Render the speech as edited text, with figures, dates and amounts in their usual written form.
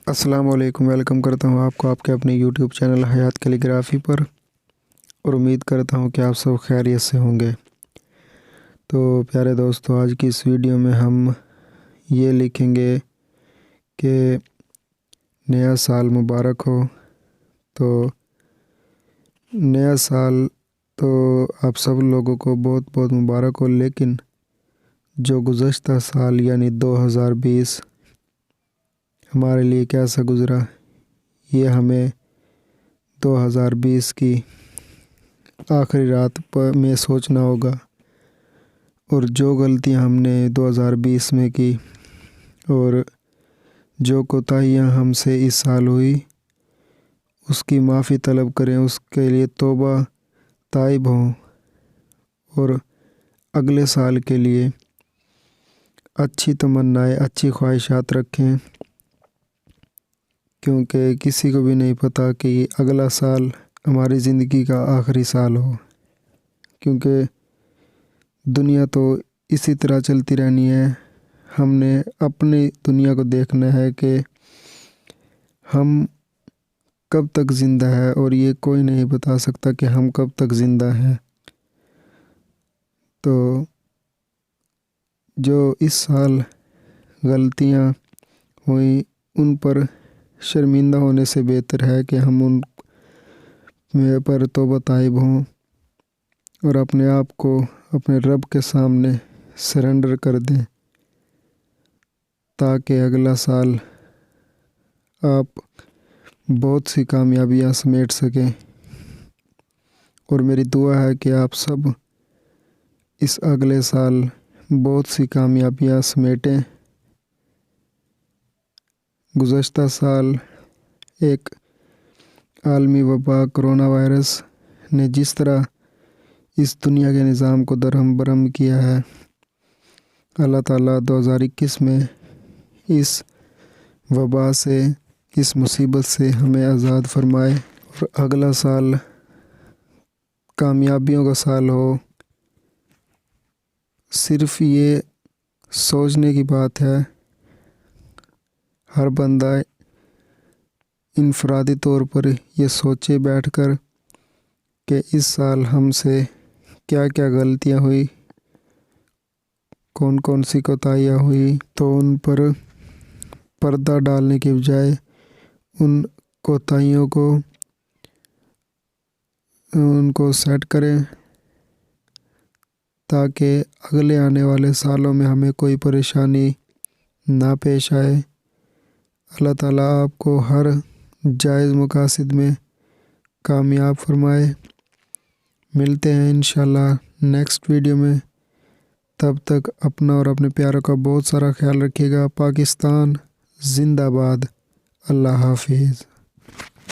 السلام علیکم، ویلکم کرتا ہوں آپ کو آپ کے اپنے یوٹیوب چینل حیات کیلی گرافی پر، اور امید کرتا ہوں کہ آپ سب خیریت سے ہوں گے۔ تو پیارے دوستو، آج کی اس ویڈیو میں ہم یہ لکھیں گے کہ نیا سال مبارک ہو۔ تو نیا سال تو آپ سب لوگوں کو بہت بہت مبارک ہو، لیکن جو گزشتہ سال یعنی 2020 ہمارے لیے کیسا گزرا، یہ ہمیں 2020 کی آخری رات میں سوچنا ہوگا، اور جو غلطیاں ہم نے 2020 میں کی اور جو کوتاہیاں ہم سے اس سال ہوئی، اس کی معافی طلب کریں، اس کے لیے توبہ تائب ہوں، اور اگلے سال کے لیے اچھی تمنائیں، اچھی خواہشات رکھیں، کیونکہ کسی کو بھی نہیں پتہ کہ یہ اگلا سال ہماری زندگی کا آخری سال ہو، کیونکہ دنیا تو اسی طرح چلتی رہنی ہے۔ ہم نے اپنی دنیا کو دیکھنا ہے کہ ہم کب تک زندہ ہے، اور یہ کوئی نہیں بتا سکتا کہ ہم کب تک زندہ ہیں۔ تو جو اس سال غلطیاں ہوئیں ان پر شرمندہ ہونے سے بہتر ہے کہ ہم ان پر توبہ طائب ہوں، اور اپنے آپ کو اپنے رب کے سامنے سرنڈر کر دیں، تاکہ اگلا سال آپ بہت سی کامیابیاں سمیٹ سکیں۔ اور میری دعا ہے کہ آپ سب اس اگلے سال بہت سی کامیابیاں سمیٹیں۔ گزشتہ سال ایک عالمی وبا کرونا وائرس نے جس طرح اس دنیا کے نظام کو درہم برہم کیا ہے، اللہ تعالیٰ 2021 میں اس وبا سے، اس مصیبت سے ہمیں آزاد فرمائے، اور اگلا سال کامیابیوں کا سال ہو۔ صرف یہ سوچنے کی بات ہے، ہر بندہ انفرادی طور پر یہ سوچے بیٹھ کر کہ اس سال ہم سے کیا کیا غلطیاں ہوئی، کون کون سی کوتاہیاں ہوئی، تو ان پر پردہ ڈالنے کے بجائے ان کوتاہیوں کو سیٹ کریں، تاکہ اگلے آنے والے سالوں میں ہمیں کوئی پریشانی نہ پیش آئے۔ اللہ تعالیٰ آپ کو ہر جائز مقاصد میں کامیاب فرمائے۔ ملتے ہیں انشاءاللہ نیکسٹ ویڈیو میں، تب تک اپنا اور اپنے پیاروں کا بہت سارا خیال رکھیے گا۔ پاکستان زندہ باد۔ اللہ حافظ۔